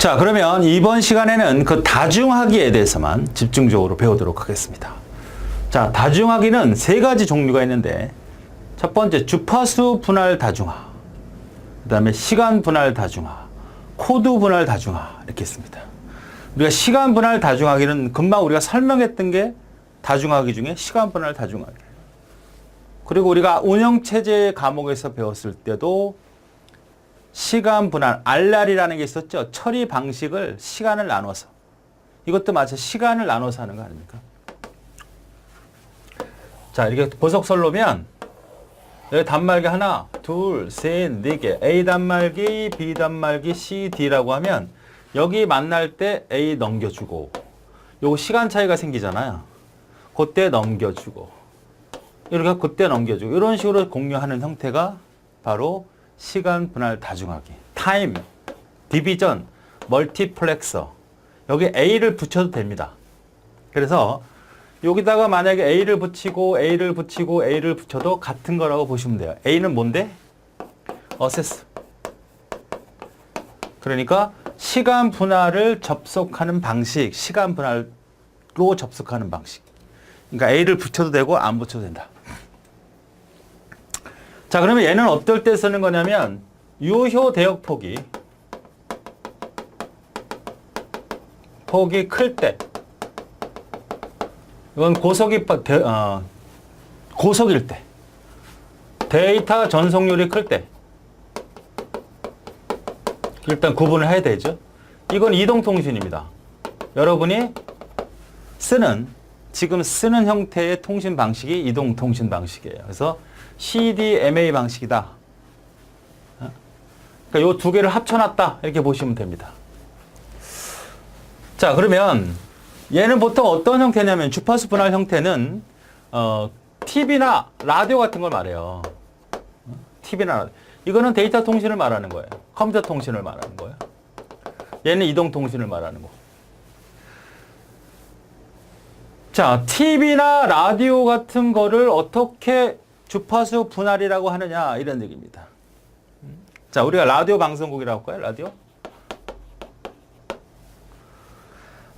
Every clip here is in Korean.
자, 그러면 이번 시간에는 그 다중하기에 대해서만 집중적으로 배우도록 하겠습니다. 자, 다중하기는 세 가지 종류가 있는데, 첫 번째 주파수 분할 다중화, 그 다음에 시간 분할 다중화, 코드 분할 다중화 이렇게 있습니다. 우리가 시간 분할 다중하기는 금방 우리가 설명했던 게 다중하기 중에 시간 분할 다중하기. 그리고 우리가 운영체제 과목에서 배웠을 때도 시간 분할, RR이라는 게 있었죠. 처리 방식을 시간을 나눠서. 이것도 마치 시간을 나눠서 하는 거 아닙니까? 자, 이렇게 보석설로면 여기 단말기 하나, 둘, 셋, 네 개. A 단말기, B 단말기, C, D라고 하면 여기 만날 때 A 넘겨주고, 요거 시간 차이가 생기잖아요. 그때 넘겨주고, 이렇게 그때 넘겨주고, 이런 식으로 공유하는 형태가 바로 시간 분할 다중하기. 타임, 디비전, 멀티플렉서. 여기 A를 붙여도 됩니다. 그래서 여기다가 만약에 A를 붙이고 A를 붙이고 A를 붙여도 같은 거라고 보시면 돼요. A는 뭔데? 어세스. 그러니까 시간 분할을 접속하는 방식, 시간 분할로 접속하는 방식. 그러니까 A를 붙여도 되고 안 붙여도 된다. 자, 그러면 얘는 어떨 때 쓰는 거냐면 유효 대역 폭이 클 때, 이건 고속일 때, 데이터 전송률이 클 때 일단 구분을 해야 되죠. 이건 이동통신입니다. 여러분이 지금 쓰는 형태의 통신 방식이 이동통신 방식이에요. 그래서 CDMA 방식이다. 그러니까 이 두 개를 합쳐놨다. 이렇게 보시면 됩니다. 자, 그러면 얘는 보통 어떤 형태냐면 주파수 분할 형태는 TV나 라디오 같은 걸 말해요. TV나 라디오. 이거는 데이터 통신을 말하는 거예요. 컴퓨터 통신을 말하는 거예요. 얘는 이동 통신을 말하는 거. 자, TV나 라디오 같은 거를 어떻게 주파수 분할이라고 하느냐, 이런 얘기입니다. 자, 우리가 라디오 방송국이라고 할까요?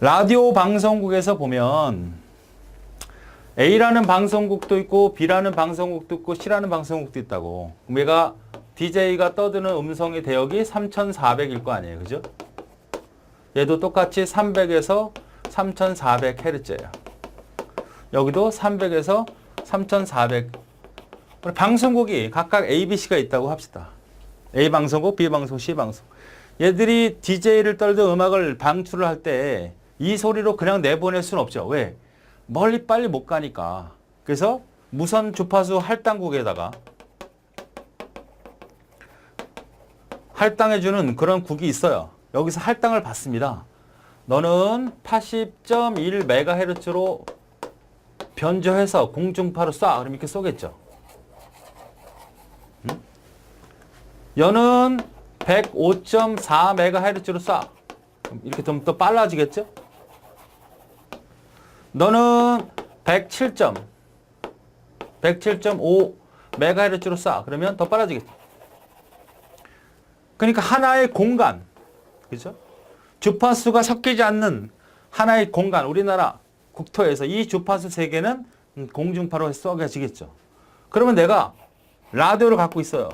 라디오 방송국에서 보면 A라는 방송국도 있고 B라는 방송국도 있고 C라는 방송국도 있다고. 그럼 얘가 DJ가 떠드는 음성의 대역이 3400일 거 아니에요. 그죠? 얘도 똑같이 300에서 3400Hz예요. 여기도 300에서 3400. 방송국이 각각 A, B, C가 있다고 합시다. A 방송국, B 방송국, C 방송국. 얘들이 DJ를 떨던 음악을 방출을 할 때 이 소리로 그냥 내보낼 수는 없죠. 왜? 멀리 빨리 못 가니까. 그래서 무선 주파수 할당국에다가 할당해주는 그런 국이 있어요. 여기서 할당을 받습니다. 너는 80.1MHz로 변조해서 공중파로 쏴. 그럼 이렇게 쏘겠죠. 얘는 105.4MHz로 쏴. 이렇게 좀 더 빨라지겠죠? 너는 107.5MHz로 쏴. 그러면 더 빨라지겠죠. 그러니까 하나의 공간, 그죠? 주파수가 섞이지 않는 하나의 공간, 우리나라 국토에서 이 주파수 세 개는 공중파로 쏘여지겠죠. 그러면 내가 라디오를 갖고 있어요.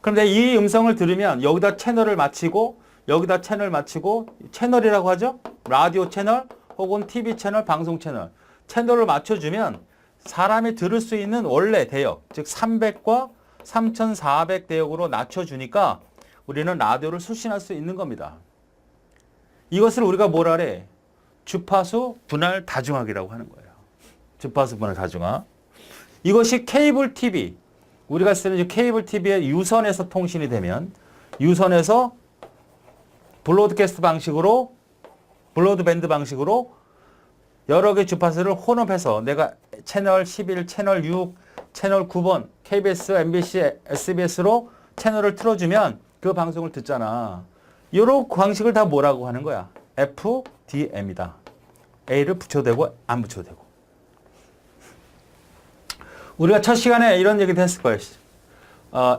그럼 내가 이 음성을 들으면 여기다 채널을 맞추고, 여기다 채널 맞추고, 채널이라고 하죠? 라디오 채널 혹은 TV 채널, 방송 채널. 채널을 맞춰주면 사람이 들을 수 있는 원래 대역, 즉 300과 3400 대역으로 낮춰주니까 우리는 라디오를 수신할 수 있는 겁니다. 이것을 우리가 뭐라 그래? 주파수 분할 다중하기라고 하는 거예요. 주파수 분할 다중화. 이것이 케이블 TV, 우리가 쓰는 케이블 TV의 유선에서 통신이 되면 유선에서 브로드캐스트 방식으로, 브로드밴드 방식으로 여러 개 주파수를 혼합해서 내가 채널 11, 채널 6, 채널 9번, KBS, MBC, SBS로 채널을 틀어주면 그 방송을 듣잖아. 이런 방식을 다 뭐라고 하는 거야? FDM이다. A를 붙여도 되고 안 붙여도 되고. 우리가 첫 시간에 이런 얘기도 했을 거예요.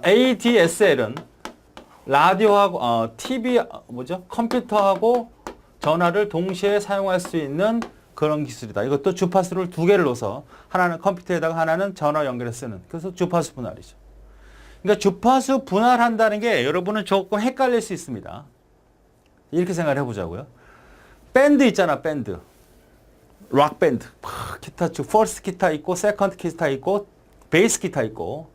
ADSL은 라디오하고 TV 컴퓨터하고 전화를 동시에 사용할 수 있는 그런 기술이다. 이것도 주파수를 두 개를 넣어서 하나는 컴퓨터에다가 하나는 전화 연결해 쓰는. 그래서 주파수 분할이죠. 그러니까 주파수 분할한다는 게 여러분은 조금 헷갈릴 수 있습니다. 이렇게 생각을 해보자고요. 밴드 있잖아, 밴드. 락 밴드. 기타, 퍼스트 기타 있고, 세컨드 기타 있고, 베이스 기타 있고,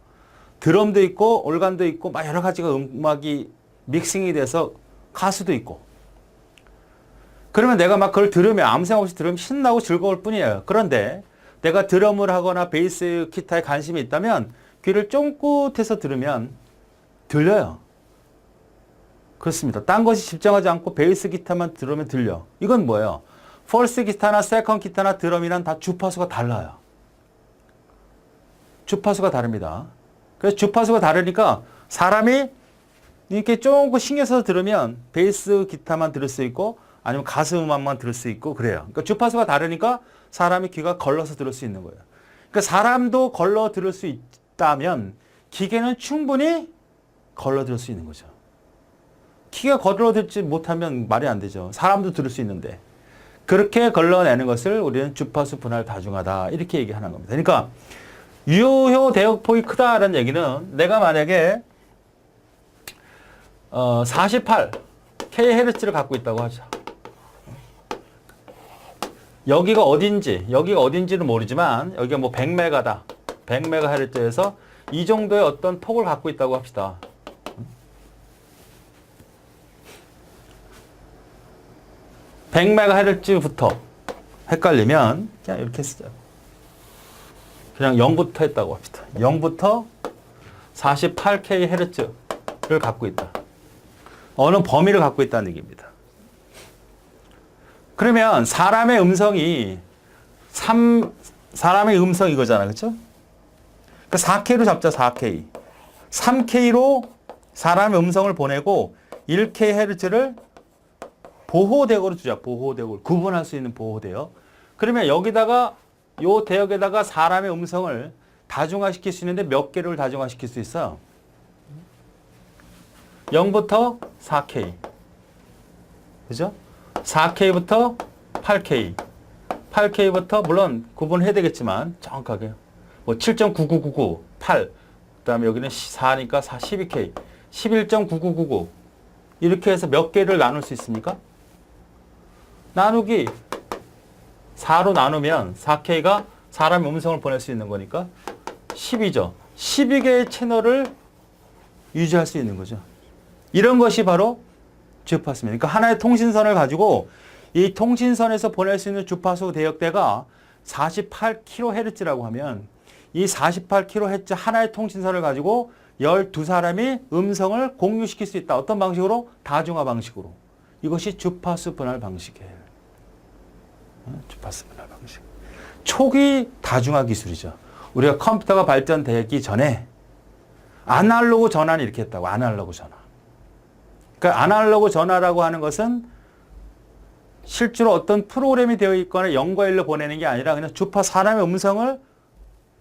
드럼도 있고, 올간도 있고, 막 여러 가지가 음악이 믹싱이 돼서 가수도 있고. 그러면 내가 막 그걸 들으면 아무 생각 없이 들으면 신나고 즐거울 뿐이에요. 그런데 내가 드럼을 하거나 베이스 기타에 관심이 있다면 귀를 쫑긋해서 들으면 들려요. 그렇습니다. 딴 것이 집중하지 않고 베이스 기타만 들으면 들려. 이건 뭐예요? 퍼스트 기타나 세컨드 기타나 드럼이란 다 주파수가 달라요. 주파수가 다릅니다. 그래서 주파수가 다르니까 사람이 이렇게 조금 신경 써서 들으면 베이스 기타만 들을 수 있고 아니면 가수 음악만 들을 수 있고 그래요. 그러니까 주파수가 다르니까 사람이 귀가 걸러서 들을 수 있는 거예요. 그러니까 사람도 걸러 들을 수 있다면 기계는 충분히 걸러 들을 수 있는 거죠. 기계가 걸러 듣지 못하면 말이 안 되죠. 사람도 들을 수 있는데. 그렇게 걸러내는 것을 우리는 주파수 분할 다중화다. 이렇게 얘기하는 겁니다. 그러니까 유효 대역폭이 크다라는 얘기는 내가 만약에 48 kHz를 갖고 있다고 하죠. 여기가 어딘지는 모르지만 여기가 뭐 100메가다. 100MHz에서 이 정도의 어떤 폭을 갖고 있다고 합시다. 100MHz부터 헷갈리면 그냥 이렇게 쓰죠. 그냥 0부터 했다고 합시다. 0부터 48kHz를 갖고 있다. 어느 범위를 갖고 있다는 얘기입니다. 그러면 사람의 음성이 이거잖아. 그렇죠? 그러니까 4K로 잡자. 4K. 3K로 사람의 음성을 보내고 1kHz를 보호대역으로 주자. 보호대역. 구분할 수 있는 보호대역. 그러면 여기다가 요 대역에다가 사람의 음성을 다중화시킬 수 있는데 몇 개를 다중화시킬 수 있어요? 0부터 4K. 그죠? 4K부터 8K. 8K부터 물론 구분해야 되겠지만 정확하게 뭐 7.9999, 8. 그다음에 여기는 4니까 12K. 11.9999. 이렇게 해서 몇 개를 나눌 수 있습니까? 나누기 4로 나누면 4K가 사람의 음성을 보낼 수 있는 거니까 12죠. 12개의 채널을 유지할 수 있는 거죠. 이런 것이 바로 주파수입니다. 그러니까 하나의 통신선을 가지고 이 통신선에서 보낼 수 있는 주파수 대역대가 48kHz라고 하면 이 48kHz 하나의 통신선을 가지고 12사람이 음성을 공유시킬 수 있다. 어떤 방식으로? 다중화 방식으로. 이것이 주파수 분할 방식이에요. 주파수 분할 방식. 초기 다중화 기술이죠. 우리가 컴퓨터가 발전되기 전에 아날로그 전화는 이렇게 했다고. 아날로그 전화. 그러니까 아날로그 전화라고 하는 것은 실제로 어떤 프로그램이 되어 있거나 0과 1로 보내는 게 아니라 그냥 사람의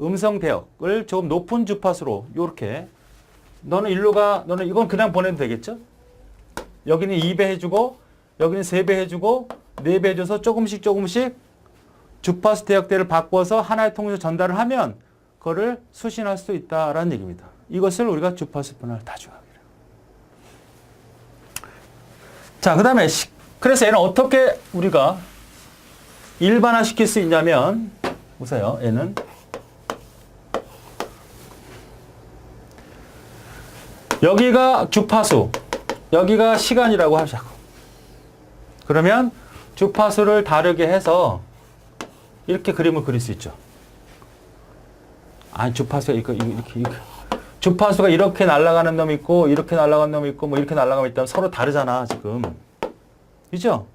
음성 대역을 조금 높은 주파수로 이렇게 너는 일로 가. 너는 이건 그냥 보내도 되겠죠? 여기는 2배 해주고 여기는 3배 해주고 4배 해줘서 조금씩 주파수 대역대를 바꿔서 하나의 통신으로 전달을 하면 그거를 수신할 수 있다라는 얘기입니다. 이것을 우리가 주파수 분할 다중화라고 해요. 자, 그 다음에 그래서 얘는 어떻게 우리가 일반화시킬 수 있냐면 보세요. 얘는 여기가 주파수, 여기가 시간이라고 하자고. 그러면 주파수를 다르게 해서 이렇게 그림을 그릴 수 있죠. 아니, 주파수가 이렇게. 주파수가 이렇게 날아가는 놈이 있고, 이렇게 날아가는 놈이 있고, 뭐 이렇게 날아가면 있다면 서로 다르잖아, 지금. 그죠?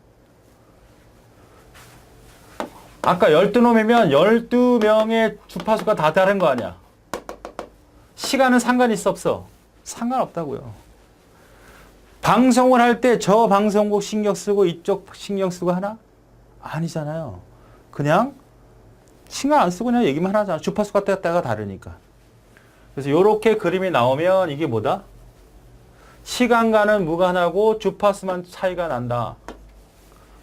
아까 12놈이면 12명의 주파수가 다 다른 거 아니야. 시간은 상관이 있어, 없어? 상관없다고요. 방송을 할 때 저 방송국 신경 쓰고 이쪽 신경 쓰고 하나? 아니잖아요. 그냥 신경 안 쓰고 그냥 얘기만 하잖아. 주파수가 때가 다르니까. 그래서 이렇게 그림이 나오면 이게 뭐다? 시간과는 무관하고 주파수만 차이가 난다.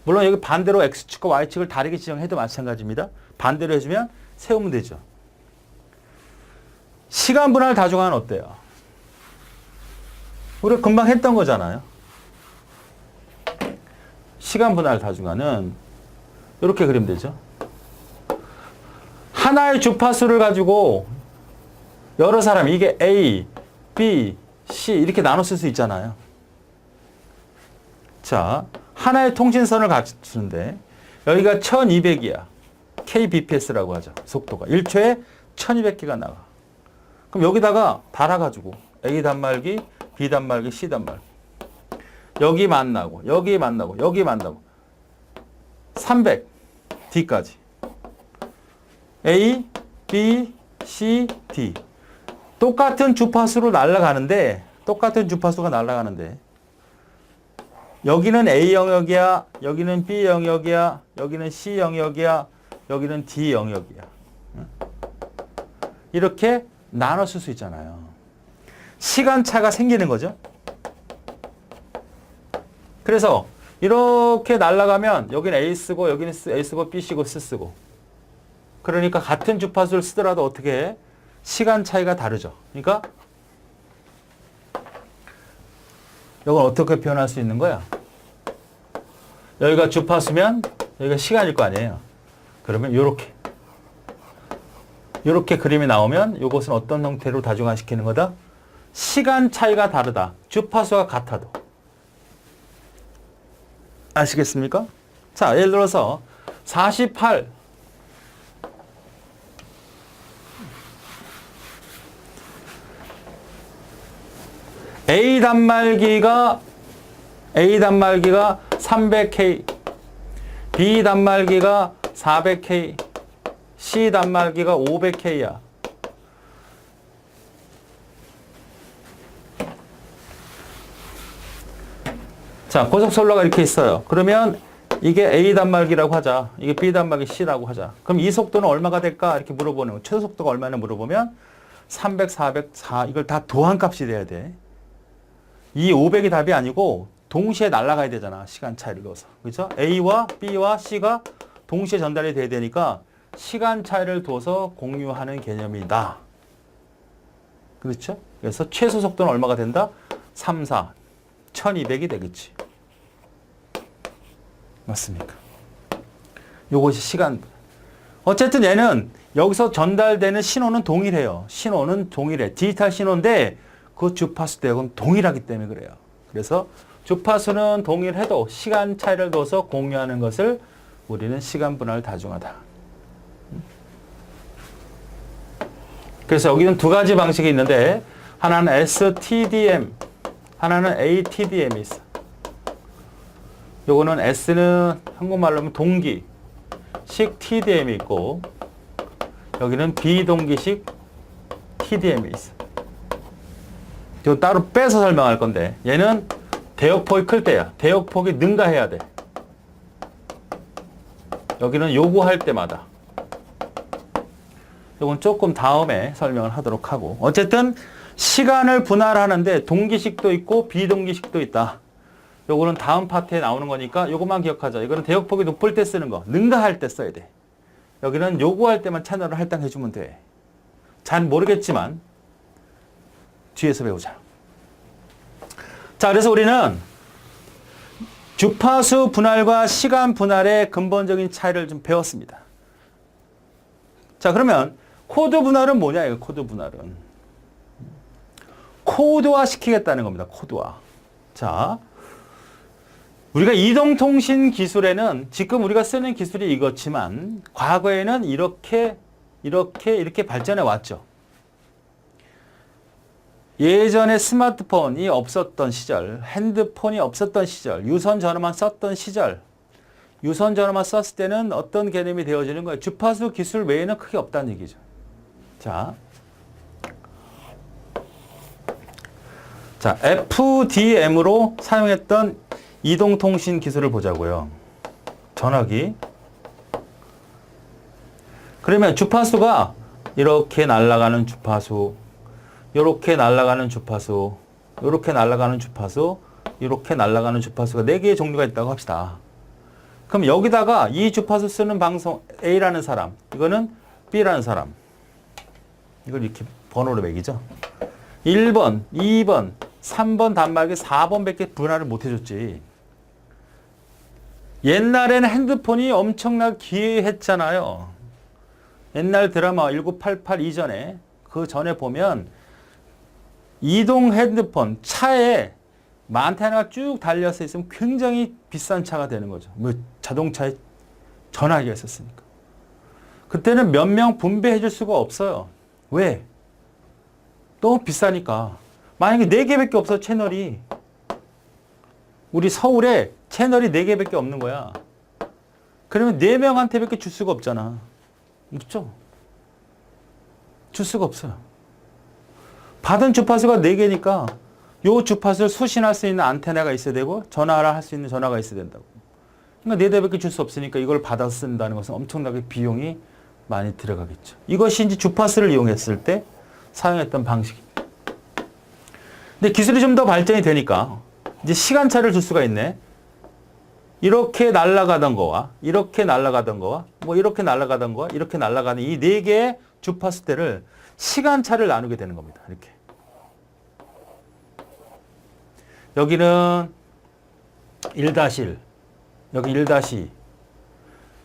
물론 여기 반대로 X축과 Y축을 다르게 지정해도 마찬가지입니다. 반대로 해주면 세우면 되죠. 시간 분할 다중화는 어때요? 우리가 금방 했던 거잖아요. 시간 분할 다중화는 이렇게 그리면 되죠. 하나의 주파수를 가지고 여러 사람, 이게 A, B, C 이렇게 나눠 쓸 수 있잖아요. 자, 하나의 통신선을 갖추는데 여기가 1200이야. kbps라고 하죠. 속도가. 1초에 1200개가 나가. 그럼 여기다가 달아가지고 A 단말기, B 단말기, C 단말기. 여기 만나고, 여기 만나고, 여기 만나고. 300, D까지. A, B, C, D. 똑같은 주파수로 날아가는데, 똑같은 주파수가 날아가는데, 여기는 A 영역이야, 여기는 B 영역이야, 여기는 C 영역이야, 여기는 D 영역이야. 이렇게 나눠 쓸 수 있잖아요. 시간차가 생기는 거죠. 그래서 이렇게 날아가면 여기는 A 쓰고 여기는 A 쓰고 B 쓰고 C 쓰고. 그러니까 같은 주파수를 쓰더라도 어떻게 해? 시간 차이가 다르죠. 그러니까 이걸 어떻게 표현할 수 있는 거야? 여기가 주파수면 여기가 시간일 거 아니에요. 그러면 이렇게 그림이 나오면 이것은 어떤 형태로 다중화시키는 거다? 시간 차이가 다르다. 주파수가 같아도. 아시겠습니까? 자, 예를 들어서 48 A 단말기가 300K, B 단말기가 400K, C 단말기가 500K야. 자, 고속선로가 이렇게 있어요. 그러면 이게 A 단말기라고 하자. 이게 B 단말기 C라고 하자. 그럼 이 속도는 얼마가 될까? 이렇게 물어보는 거. 최소 속도가 얼마나 물어보면 300, 400, 4 이걸 다 도한값이 돼야 돼. 이 500이 답이 아니고 동시에 날아가야 되잖아. 시간 차이를 둬서. 그렇죠? A와 B와 C가 동시에 전달이 돼야 되니까 시간 차이를 둬서 공유하는 개념이다. 그렇죠? 그래서 최소 속도는 얼마가 된다? 3, 4, 1200이 되겠지. 맞습니까? 요것이 시간. 어쨌든 얘는 여기서 전달되는 신호는 동일해요. 신호는 동일해. 디지털 신호인데 그 주파수 대역은 동일하기 때문에 그래요. 그래서 주파수는 동일해도 시간 차이를 둬서 공유하는 것을 우리는 시간 분할 다중화다. 그래서 여기는 두 가지 방식이 있는데 하나는 STDM, 하나는 ATDM이 있어. 요거는 S는 한국말로 하면 동기식 TDM이 있고 여기는 비동기식 TDM이 있어. 이거 따로 빼서 설명할 건데 얘는 대역폭이 클 때야. 대역폭이 능가해야 돼. 여기는 요구할 때마다. 이건 조금 다음에 설명을 하도록 하고 어쨌든 시간을 분할하는데 동기식도 있고 비동기식도 있다. 요거는 다음 파트에 나오는 거니까 요것만 기억하자. 이거는 대역폭이 높을 때 쓰는 거. 능가할 때 써야 돼. 여기는 요구할 때만 채널을 할당해 주면 돼. 잘 모르겠지만 뒤에서 배우자. 자, 그래서 우리는 주파수 분할과 시간 분할의 근본적인 차이를 좀 배웠습니다. 자, 그러면 코드 분할은 뭐냐, 이거 코드 분할은. 코드화 시키겠다는 겁니다. 코드화. 자, 우리가 이동통신 기술에는 지금 우리가 쓰는 기술이 이렇지만 과거에는 이렇게 발전해 왔죠. 예전에 스마트폰이 없었던 시절, 핸드폰이 없었던 시절, 유선 전화만 썼던 시절, 유선 전화만 썼을 때는 어떤 개념이 되어지는 거예요? 주파수 기술 외에는 크게 없다는 얘기죠. 자, FDM으로 사용했던 이동통신 기술을 보자고요. 전화기. 그러면 주파수가 이렇게 날아가는 주파수, 이렇게 날아가는 주파수, 이렇게 날아가는 주파수, 이렇게 날아가는 주파수가 4개의 종류가 있다고 합시다. 그럼 여기다가 이 주파수 쓰는 방송 A라는 사람, 이거는 B라는 사람. 이걸 이렇게 번호로 매기죠. 1번, 2번, 3번 단말기 4번밖에 분할을 못 해줬지. 옛날에는 핸드폰이 엄청나게 귀했잖아요. 옛날 드라마 1988 이전에, 그 전에 보면 이동 핸드폰, 차에 안테나가 쭉 달려서 있으면 굉장히 비싼 차가 되는 거죠. 뭐 자동차에 전화기가 있었으니까. 그때는 몇 명 분배해 줄 수가 없어요. 왜? 너무 비싸니까. 만약에 4개밖에 없어, 채널이. 우리 서울에 채널이 4개밖에 없는 거야. 그러면 4명한테밖에 줄 수가 없잖아. 없죠? 줄 수가 없어요. 받은 주파수가 4개니까 요 주파수를 수신할 수 있는 안테나가 있어야 되고 전화를 할 수 있는 전화가 있어야 된다고. 그러니까 4대밖에 줄 수 없으니까 이걸 받아서 쓴다는 것은 엄청나게 비용이 많이 들어가겠죠. 이것이 이제 주파수를 이용했을 때 사용했던 방식입니다. 근데 기술이 좀 더 발전이 되니까 이제 시간차를 줄 수가 있네. 이렇게 날아가던 거와 이렇게 날아가던 거와 뭐 이렇게 날아가던 거와 이렇게 날아가는 이 4개의 주파수대를 시간차를 나누게 되는 겁니다. 이렇게. 여기는 1-1, 여기 1-2,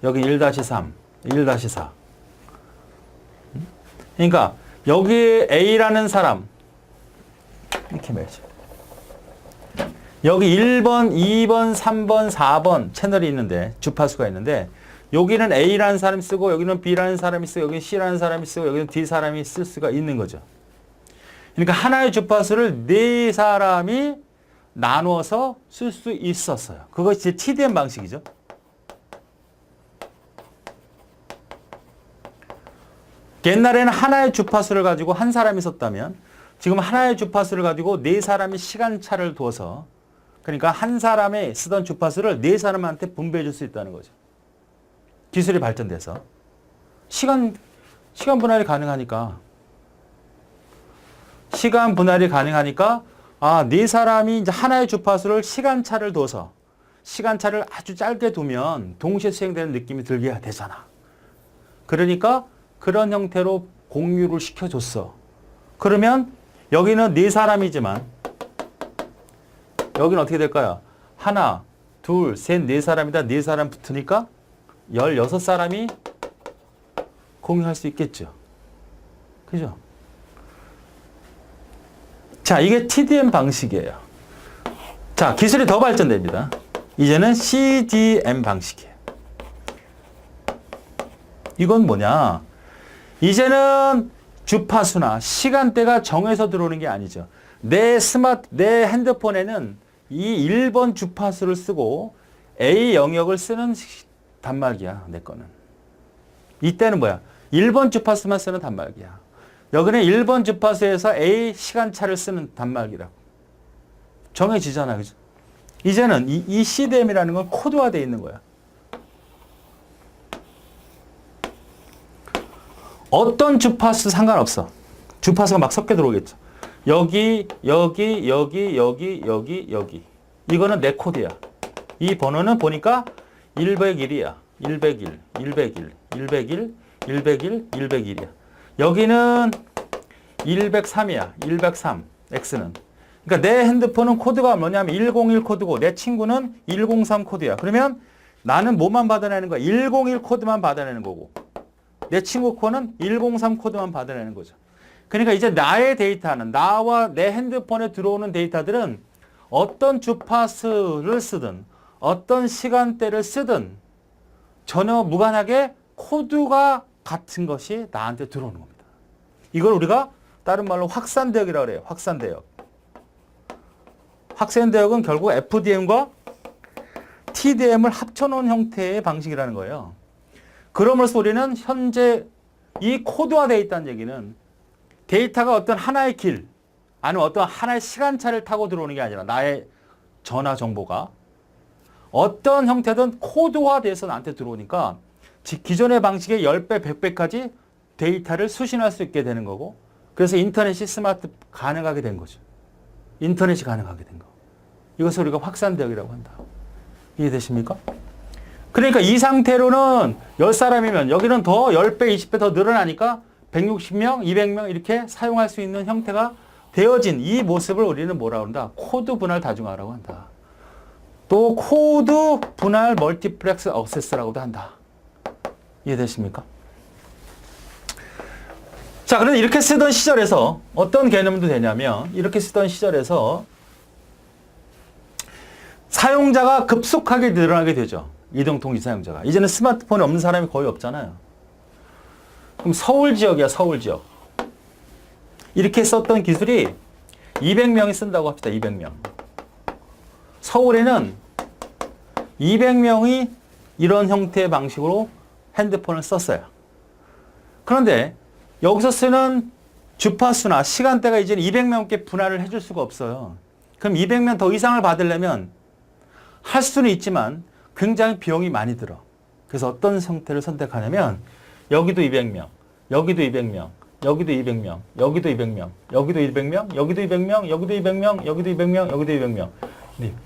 여기 1-3, 1-4. 그러니까 여기 A라는 사람 이렇게 매죠. 여기 1번, 2번, 3번, 4번 채널이 있는데 주파수가 있는데 여기는 A라는 사람이 쓰고 여기는 B라는 사람이 쓰고 여기는 C라는 사람이 쓰고 여기는 D 사람이 쓸 수가 있는 거죠. 그러니까 하나의 주파수를 4사람이 나누어서 쓸 수 있었어요. 그것이 TDM 방식이죠. 옛날에는 하나의 주파수를 가지고 한 사람이 썼다면 지금 하나의 주파수를 가지고 4사람이 시간차를 두어서 그러니까 한 사람이 쓰던 주파수를 4사람한테 분배해 줄 수 있다는 거죠. 기술이 발전돼서 시간 분할이 가능하니까 아, 4사람이 이제 하나의 주파수를 시간차를 둬서 시간차를 아주 짧게 두면 동시에 수행되는 느낌이 들게 되잖아. 그러니까 그런 형태로 공유를 시켜줬어. 그러면 여기는 4사람이지만 여기는 어떻게 될까요? 하나, 둘, 셋, 4사람이다. 4사람 붙으니까 16사람이 공유할 수 있겠죠. 그죠? 자, 이게 TDM 방식이에요. 자, 기술이 더 발전됩니다. 이제는 CDM 방식이에요. 이건 뭐냐? 이제는 주파수나 시간대가 정해서 들어오는 게 아니죠. 내 핸드폰에는 이 1번 주파수를 쓰고 A 영역을 쓰는 단말기야, 내 거는. 이때는 뭐야? 1번 주파수만 쓰는 단말기야. 여기는 1번 주파수에서 A 시간차를 쓰는 단말기라고. 정해지잖아, 그죠? 이제는 이 CDM이라는 건 코드화되어 있는 거야. 어떤 주파수 상관없어. 주파수가 막 섞여 들어오겠죠. 여기. 이거는 내 코드야. 이 번호는 보니까 101이야. 101, 101, 101, 101, 101이야. 여기는 103이야. 103, X는. 그러니까 내 핸드폰은 코드가 뭐냐면 101 코드고 내 친구는 103 코드야. 그러면 나는 뭐만 받아내는 거야? 101 코드만 받아내는 거고. 내 친구 코는 103 코드만 받아내는 거죠. 그러니까 이제 나의 데이터는 나와 내 핸드폰에 들어오는 데이터들은 어떤 주파수를 쓰든 어떤 시간대를 쓰든 전혀 무관하게 코드가 같은 것이 나한테 들어오는 겁니다. 이걸 우리가 다른 말로 확산대역이라고 그래요. 확산대역. 확산대역은 결국 FDM과 TDM을 합쳐놓은 형태의 방식이라는 거예요. 그러면서 우리는 현재 이 코드화되어 있다는 얘기는 데이터가 어떤 하나의 길, 아니면 어떤 하나의 시간차를 타고 들어오는 게 아니라 나의 전화 정보가 어떤 형태든 코드화돼서 나한테 들어오니까 기존의 방식의 10배, 100배까지 데이터를 수신할 수 있게 되는 거고 그래서 인터넷이 스마트 가능하게 된 거죠. 인터넷이 가능하게 된 거. 이것을 우리가 확산대역이라고 한다. 이해되십니까? 그러니까 이 상태로는 10사람이면 여기는 더 10배, 20배 더 늘어나니까 160명, 200명 이렇게 사용할 수 있는 형태가 되어진 이 모습을 우리는 뭐라고 한다? 코드 분할 다중화라고 한다. 또 코드 분할 멀티플렉스 액세스라고도 한다. 이해되십니까? 자, 그런데 이렇게 쓰던 시절에서 어떤 개념도 되냐면 이렇게 쓰던 시절에서 사용자가 급속하게 늘어나게 되죠. 이동통신 사용자가. 이제는 스마트폰이 없는 사람이 거의 없잖아요. 그럼 서울 지역이야, 서울 지역. 이렇게 썼던 기술이 200명이 쓴다고 합시다. 200명. 서울에는 200명이 이런 형태의 방식으로 핸드폰을 썼어요. 그런데 여기서 쓰는 주파수나 시간대가 이제는 200명께 분할을 해줄 수가 없어요. 그럼 200명 더 이상을 받으려면 할 수는 있지만 굉장히 비용이 많이 들어. 그래서 어떤 형태를 선택하냐면 여기도 200명, 여기도 200명, 여기도 200명, 여기도 200명, 여기도 200명, 여기도 200명, 여기도 200명, 여기도 200명, 여기도 200명.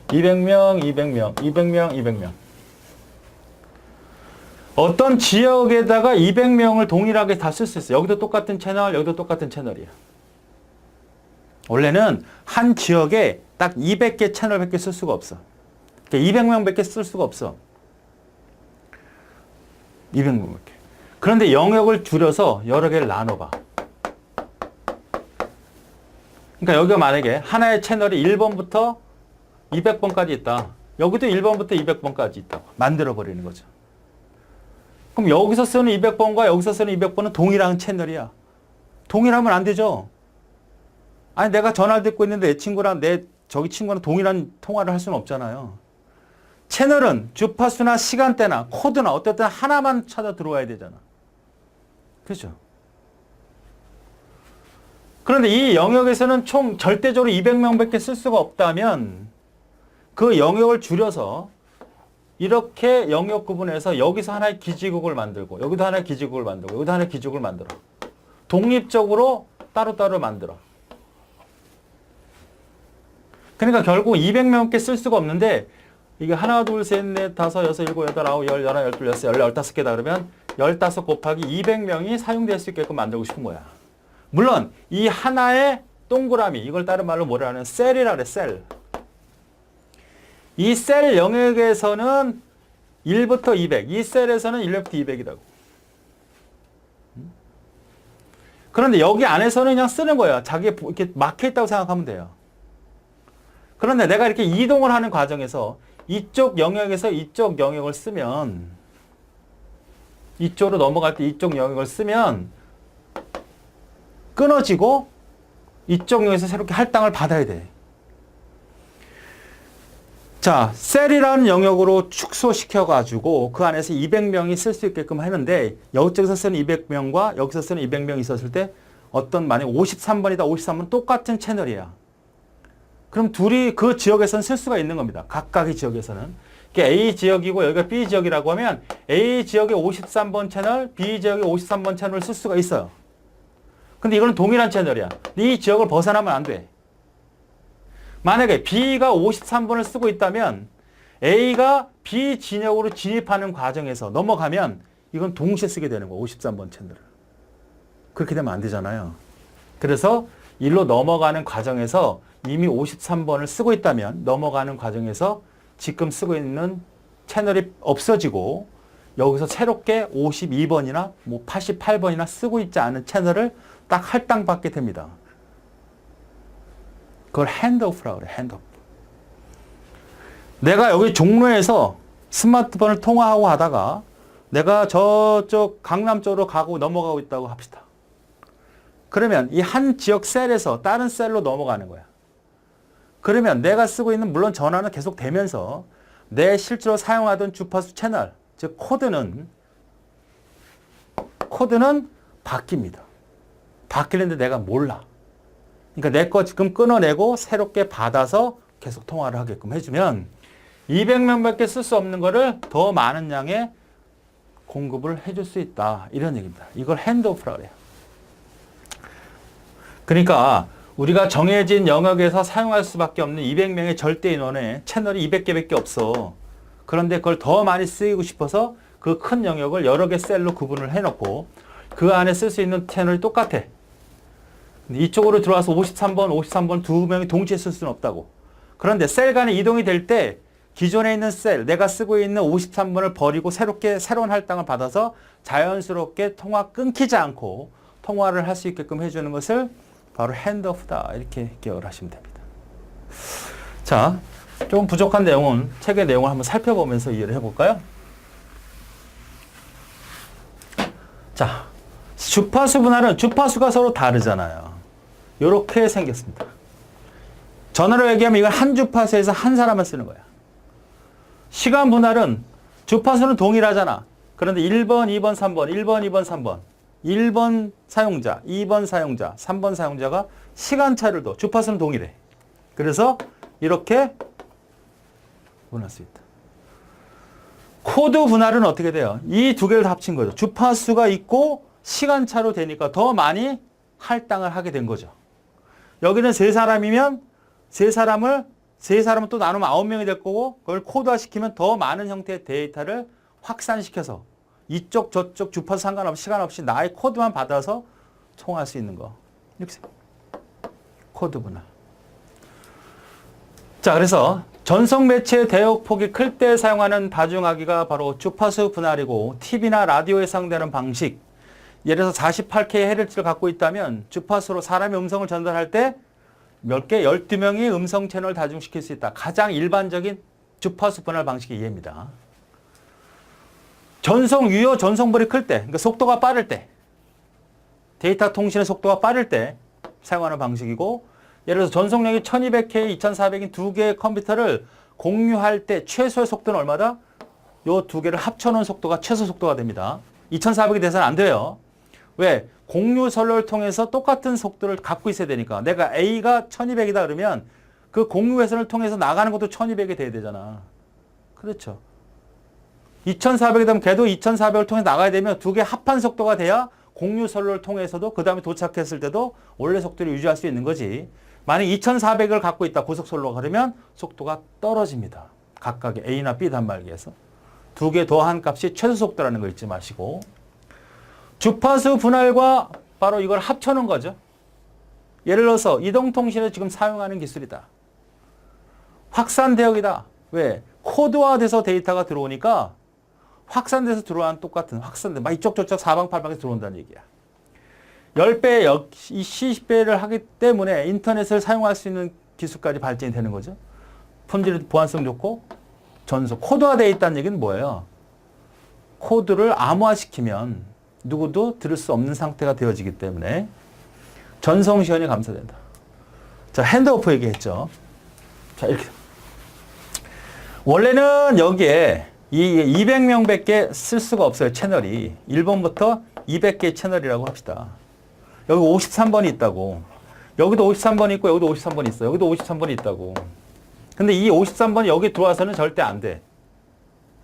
200명, 200명, 200명, 200명. 어떤 지역에다가 200명을 동일하게 다 쓸 수 있어요. 여기도 똑같은 채널, 여기도 똑같은 채널이에요. 원래는 한 지역에 딱 200개 채널밖에 쓸 수가 없어. 200명밖에 쓸 수가 없어. 200명밖에. 그런데 영역을 줄여서 여러 개를 나눠봐. 그러니까 여기가 만약에 하나의 채널이 1번부터 200번까지 있다. 여기도 1번부터 200번까지 있다고 만들어버리는 거죠. 그럼 여기서 쓰는 200번과 여기서 쓰는 200번은 동일한 채널이야. 동일하면 안 되죠. 아니 내가 전화를 듣고 있는데 내 친구랑 저기 친구랑 동일한 통화를 할 수는 없잖아요. 채널은 주파수나 시간대나 코드나 어쨌든 하나만 찾아 들어와야 되잖아. 그렇죠? 그런데 이 영역에서는 총 절대적으로 200명밖에 쓸 수가 없다면 그 영역을 줄여서 이렇게 영역 구분해서 여기서 하나의 기지국을 만들고 여기도 하나의 기지국을 만들고 여기도 하나의 기지국을 만들어. 독립적으로 따로따로 만들어. 그러니까 결국 200명밖에 쓸 수가 없는데 이게 하나, 둘, 셋, 넷, 다섯, 여섯, 일곱, 여덟, 아홉, 열, 열하나, 열둘, 열셋, 열다섯 개다 그러면 15 곱하기 200명이 사용될 수 있게끔 만들고 싶은 거야. 물론 이 하나의 동그라미, 이걸 다른 말로 뭐라 하는 셀이라 그래, 셀. 이 셀 영역에서는 1부터 200, 이 셀에서는 1부터 200이라고. 그런데 여기 안에서는 그냥 쓰는 거야. 자기가 이렇게 막혀있다고 생각하면 돼요. 그런데 내가 이렇게 이동을 하는 과정에서 이쪽 영역에서 이쪽 영역을 쓰면 이쪽으로 넘어갈 때 이쪽 영역을 쓰면 끊어지고 이쪽 영역에서 새롭게 할당을 받아야 돼. 자, 셀이라는 영역으로 축소시켜가지고 그 안에서 200명이 쓸 수 있게끔 하는데 이쪽에서 쓰는 200명과 여기서 쓰는 200명이 있었을 때 어떤 만약 53번이다 53번 똑같은 채널이야. 그럼 둘이 그 지역에서는 쓸 수가 있는 겁니다. 각각의 지역에서는. A 지역이고 여기가 B 지역이라고 하면 A 지역의 53번 채널, B 지역의 53번 채널을 쓸 수가 있어요. 근데 이거는 동일한 채널이야. 이 지역을 벗어나면 안 돼. 만약에 B가 53번을 쓰고 있다면 A가 B 진역으로 진입하는 과정에서 넘어가면 이건 동시에 쓰게 되는 거야. 53번 채널을. 그렇게 되면 안 되잖아요. 그래서 일로 넘어가는 과정에서 이미 53번을 쓰고 있다면 넘어가는 과정에서 지금 쓰고 있는 채널이 없어지고 여기서 새롭게 52번이나 뭐 88번이나 쓰고 있지 않은 채널을 딱 할당받게 됩니다. 그걸 핸드오프라고 그래. 핸드오프. 내가 여기 종로에서 스마트폰을 통화하고 하다가 내가 저쪽 강남 쪽으로 가고 넘어가고 있다고 합시다. 그러면 이 한 지역 셀에서 다른 셀로 넘어가는 거야. 그러면 내가 쓰고 있는 물론 전화는 계속 되면서 내 실제로 사용하던 주파수 채널, 즉 코드는 바뀝니다. 바뀌는데 내가 몰라. 그러니까 내 거 지금 끊어내고 새롭게 받아서 계속 통화를 하게끔 해주면 200명밖에 쓸 수 없는 거를 더 많은 양의 공급을 해줄 수 있다. 이런 얘기입니다. 이걸 핸드오프라고 그래요. 그러니까 우리가 정해진 영역에서 사용할 수밖에 없는 200명의 절대 인원에 채널이 200개밖에 없어. 그런데 그걸 더 많이 쓰이고 싶어서 그 큰 영역을 여러 개 셀로 구분을 해놓고 그 안에 쓸 수 있는 채널이 똑같아. 이쪽으로 들어와서 53번 두 명이 동시에 쓸 수는 없다고. 그런데 셀 간에 이동이 될 때 기존에 있는 셀, 내가 쓰고 있는 53번을 버리고 새로운 할당을 받아서 자연스럽게 통화 끊기지 않고 통화를 할 수 있게끔 해주는 것을 바로 핸드오프다. 이렇게 기억을 하시면 됩니다. 자, 조금 부족한 내용은 책의 내용을 한번 살펴보면서 이해를 해볼까요? 자, 주파수 분할은 주파수가 서로 다르잖아요. 이렇게 생겼습니다. 전화로 얘기하면 이건 한 주파수에서 한 사람만 쓰는 거야. 시간 분할은 주파수는 동일하잖아. 그런데 1번, 2번, 3번, 1번, 2번, 3번. 1번 사용자, 2번 사용자, 3번 사용자가 시간차를 둬. 주파수는 동일해. 그래서 이렇게 분할 수 있다. 코드 분할은 어떻게 돼요? 이 두 개를 다 합친 거죠. 주파수가 있고 시간차로 되니까 더 많이 할당을 하게 된 거죠. 여기는 세 사람이면 세 사람은 또 나누면 9명이 될 거고 그걸 코드화 시키면 더 많은 형태의 데이터를 확산시켜서 이쪽 저쪽 주파수 상관없이 시간 없이 나의 코드만 받아서 통화할 수 있는 거. 이렇게 코드 분할. 자, 그래서 전송 매체의 대역폭이 클 때 사용하는 다중화기가 바로 주파수 분할이고 TV나 라디오에 사용되는 방식. 예를 들어서 48KHz를 갖고 있다면 주파수로 사람의 음성을 전달할 때 몇 개? 12명이 음성 채널을 다중시킬 수 있다. 가장 일반적인 주파수 분할 방식의 이해입니다. 유효 전송벌이 클 때, 그러니까 속도가 빠를 때, 데이터 통신의 속도가 빠를 때 사용하는 방식이고, 예를 들어서 전송량이 1200K, 2400인 두 개의 컴퓨터를 공유할 때 최소의 속도는 얼마다? 요 두 개를 합쳐놓은 속도가 최소 속도가 됩니다. 2400이 돼서는 안 돼요. 왜? 공유 선로를 통해서 똑같은 속도를 갖고 있어야 되니까. 내가 A가 1200이다 그러면 그 공유 회선을 통해서 나가는 것도 1200이 돼야 되잖아. 그렇죠. 2400이 되면 걔도 2400을 통해 나가야 되면 두 개 합한 속도가 돼야 공유 선로를 통해서도 그 다음에 도착했을 때도 원래 속도를 유지할 수 있는 거지. 만약 2400을 갖고 있다 고속 선로가 그러면 속도가 떨어집니다. 각각의 A나 B 단말기에서. 두 개 더한 값이 최소 속도라는 거 잊지 마시고. 주파수 분할과 바로 이걸 합쳐놓은 거죠. 예를 들어서 이동통신에 지금 사용하는 기술이다. 확산대역이다. 왜? 코드화돼서 데이터가 들어오니까 확산돼서 들어오는 똑같은 확산돼. 막 이쪽 저쪽 사방팔방에서 들어온다는 얘기야. 10배, 20배를 하기 때문에 인터넷을 사용할 수 있는 기술까지 발전이 되는 거죠. 품질 보안성 좋고 전송. 코드화되어 있다는 얘기는 뭐예요? 코드를 암호화시키면 누구도 들을 수 없는 상태가 되어지기 때문에 전송 시간이 감소된다. 자, 핸드오프 얘기했죠. 자, 이렇게. 원래는 여기에 이 200명밖에 쓸 수가 없어요. 채널이. 1번부터 200개 채널이라고 합시다. 여기 53번이 있다고. 여기도 53번이 있고 여기도 53번이 있어요. 여기도 53번이 있다고. 근데 이 53번이 여기 들어와서는 절대 안 돼.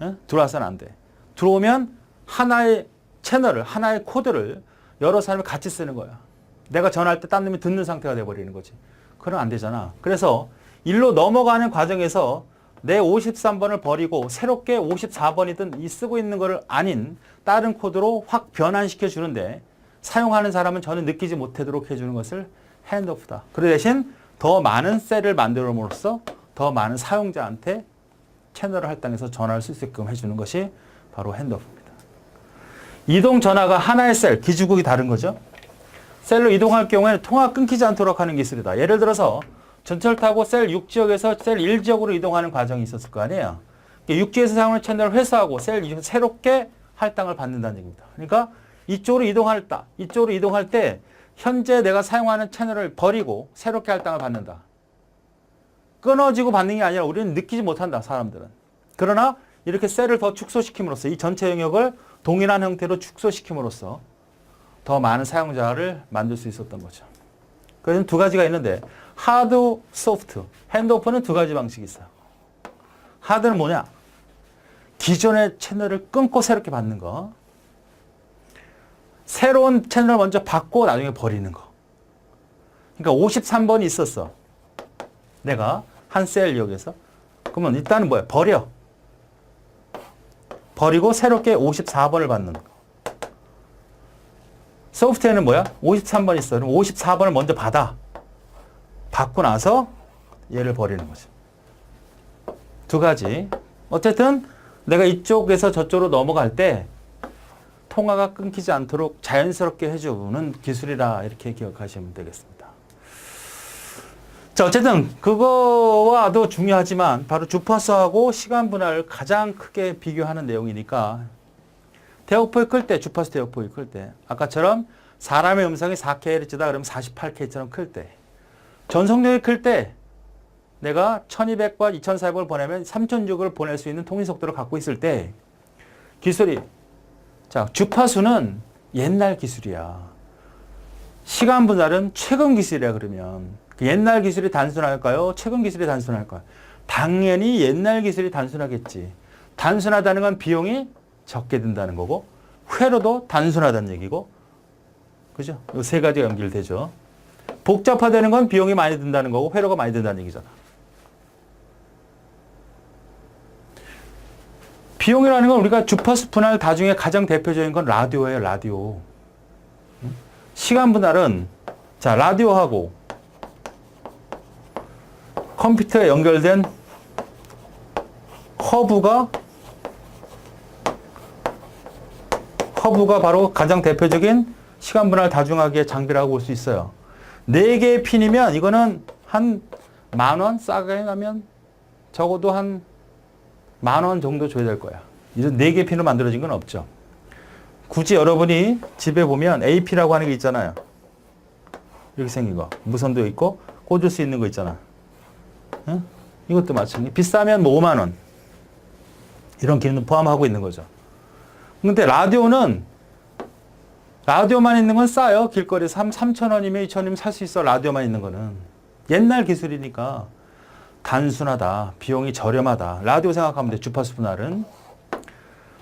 응? 들어와서는 안 돼. 들어오면 하나의 채널을, 하나의 코드를 여러 사람이 같이 쓰는 거야. 내가 전화할 때 딴 놈이 듣는 상태가 돼버리는 거지. 그럼 안 되잖아. 그래서 일로 넘어가는 과정에서 내 53번을 버리고 새롭게 54번이든 이 쓰고 있는 거를 아닌 다른 코드로 확 변환시켜 주는데 사용하는 사람은 전혀 느끼지 못하도록 해주는 것을 핸드오프다. 그 대신 더 많은 셀을 만들어옴으로써 더 많은 사용자한테 채널을 할당해서 전화를 쓸 수 있게끔 해주는 것이 바로 핸드오프입니다. 이동 전화가 하나의 셀, 기주국이 다른 거죠. 셀로 이동할 경우에는 통화 끊기지 않도록 하는 기술이다. 예를 들어서 전철 타고 셀 6지역에서 셀 1지역으로 이동하는 과정이 있었을 거 아니에요. 6지에서 사용하는 채널을 회수하고 셀 2지역 새롭게 할당을 받는다는 얘기입니다. 그러니까 이쪽으로 이동할 때 현재 내가 사용하는 채널을 버리고 새롭게 할당을 받는다. 끊어지고 받는 게 아니라 우리는 느끼지 못한다, 사람들은. 그러나 이렇게 셀을 더 축소시킴으로써 이 전체 영역을 동일한 형태로 축소시킴으로써 더 많은 사용자를 만들 수 있었던 거죠. 그래서 두 가지가 있는데 하드, 소프트. 핸드오프는 두 가지 방식이 있어요. 하드는 뭐냐? 기존의 채널을 끊고 새롭게 받는 거. 새로운 채널을 먼저 받고 나중에 버리는 거. 그러니까 53번이 있었어. 내가 한 셀 여기에서. 그러면 일단은 뭐야? 버려. 버리고 새롭게 54번을 받는 거. 소프트웨어는 뭐야? 53번 있어. 그럼 54번을 먼저 받아. 받고 나서 얘를 버리는 거죠. 두 가지. 어쨌든 내가 이쪽에서 저쪽으로 넘어갈 때 통화가 끊기지 않도록 자연스럽게 해주는 기술이라 이렇게 기억하시면 되겠습니다. 자, 어쨌든 그거와도 중요하지만 바로 주파수하고 시간 분할을 가장 크게 비교하는 내용이니까 대역폭이 클 때, 주파수 대역폭이 클 때 아까처럼 사람의 음성이 4kHz다 그러면 48kHz처럼 클 때 전송력이 클 때 내가 1200과 2400을 보내면 3600을 보낼 수 있는 통신 속도를 갖고 있을 때 기술이 자, 주파수는 옛날 기술이야. 시간 분할은 최근 기술이야 그러면 옛날 기술이 단순할까요? 최근 기술이 단순할까요? 당연히 옛날 기술이 단순하겠지. 단순하다는 건 비용이 적게 든다는 거고 회로도 단순하다는 얘기고 그죠? 이 세 가지가 연결되죠. 복잡화되는 건 비용이 많이 든다는 거고 회로가 많이 든다는 얘기잖아. 비용이라는 건 우리가 주파수 분할 다중에 가장 대표적인 건 라디오예요. 라디오. 시간 분할은 자 라디오하고 컴퓨터에 연결된 허브가 바로 가장 대표적인 시간 분할 다중하기의 장비라고 볼 수 있어요. 4개의 핀이면 이거는 한 10,000원 싸게 하면 적어도 한 10,000원 정도 줘야 될 거야. 이런 4개의 핀으로 만들어진 건 없죠. 굳이 여러분이 집에 보면 AP라고 하는 게 있잖아요. 이렇게 생긴 거. 무선도 있고 꽂을 수 있는 거 있잖아. 응? 이것도 마찬가지. 비싸면 뭐 5만 원. 이런 기능도 포함하고 있는 거죠. 근데 라디오만 있는 건 싸요. 길거리에서 3,000원이면 2,000원이면 살 수 있어. 라디오만 있는 거는. 옛날 기술이니까 단순하다. 비용이 저렴하다. 라디오 생각하면 돼. 주파수 분할은.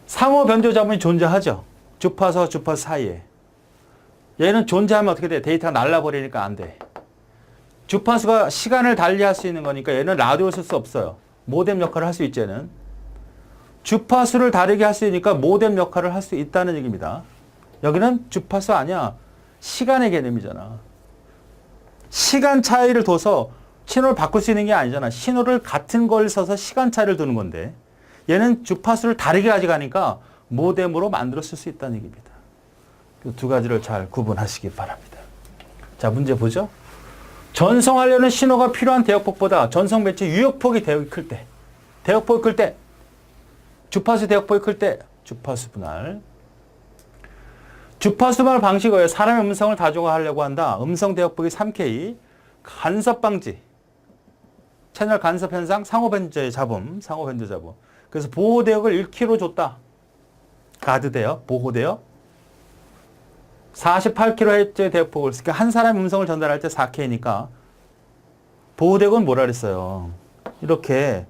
상호 변조 자본이 존재하죠. 주파수와 주파수 사이에. 얘는 존재하면 어떻게 돼? 데이터가 날라버리니까 안 돼. 주파수가 시간을 달리할 수 있는 거니까 얘는 라디오를 쓸 수 없어요. 모뎀 역할을 할 수 있지 얘는. 주파수를 다르게 할 수 있으니까 모뎀 역할을 할 수 있다는 얘기입니다. 여기는 주파수 아니야. 시간의 개념이잖아. 시간 차이를 둬서 신호를 바꿀 수 있는 게 아니잖아. 신호를 같은 걸 써서 시간 차이를 두는 건데 얘는 주파수를 다르게 가져가니까 모뎀으로 만들어 쓸 수 있다는 얘기입니다. 이 두 가지를 잘 구분하시기 바랍니다. 자, 문제 보죠. 전송하려는 신호가 필요한 대역폭보다 전송 매체 유역폭이 대역이 클 때, 대역폭이 클 때, 주파수 대역폭이 클 때, 주파수 분할. 주파수 분할 방식은 사람의 음성을 다중화하려고 한다. 음성 대역폭이 3K, 간섭 방지, 채널 간섭 현상, 상호 변조 잡음, 상호 변조 잡음. 그래서 보호 대역을 1km 줬다. 가드 대역, 보호 대역. 48kHz의 대역폭을, 그러니까 한 사람의 음성을 전달할 때 4K니까 보호 대역은 뭐라 그랬어요? 이렇게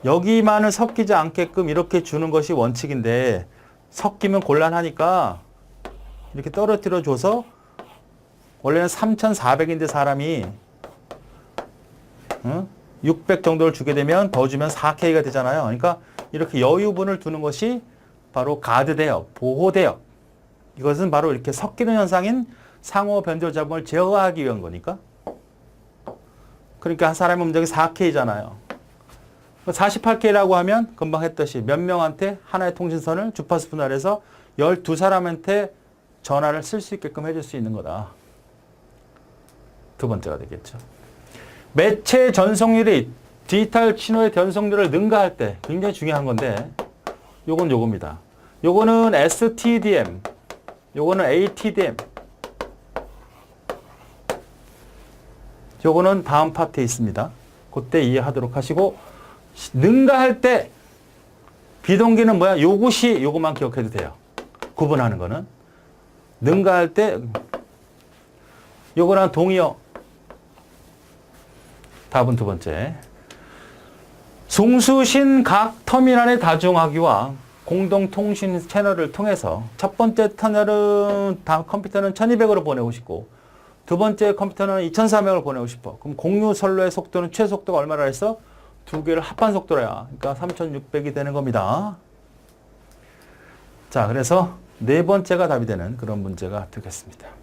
여기만은 섞이지 않게끔 이렇게 주는 것이 원칙인데 섞이면 곤란하니까 이렇게 떨어뜨려 줘서 원래는 3,400인데 사람이 600 정도를 주게 되면 더 주면 4K가 되잖아요. 그러니까 이렇게 여유분을 두는 것이 바로 가드 대역, 보호 대역. 이것은 바로 이렇게 섞이는 현상인 상호 변조 잡음을 제어하기 위한 거니까. 그러니까 한 사람의 음정이 4K잖아요. 48K라고 하면 금방 했듯이 몇 명한테 하나의 통신선을 주파수 분할해서 12사람한테 전화를 쓸 수 있게끔 해줄 수 있는 거다. 두 번째가 되겠죠. 매체 전송률이 디지털 신호의 전송률을 능가할 때 굉장히 중요한 건데 요겁니다. 요거는 STDM, 요거는 ATDM, 요거는 다음 파트에 있습니다. 그때 이해하도록 하시고 능가할 때 비동기는 뭐야? 요것이 요것만 기억해도 돼요. 구분하는 거는 능가할 때 요거랑 동의어. 답은 두 번째. 송수신 각 터미널의 다중화기와 공동통신 채널을 통해서 첫 번째 터널은 컴퓨터는 1200으로 보내고 싶고 두 번째 컴퓨터는 2400을 보내고 싶어. 그럼 공유 선로의 속도는 최속도가 얼마라 했어? 두 개를 합한 속도야. 그러니까 3600이 되는 겁니다. 자, 그래서 네 번째가 답이 되는 그런 문제가 되겠습니다.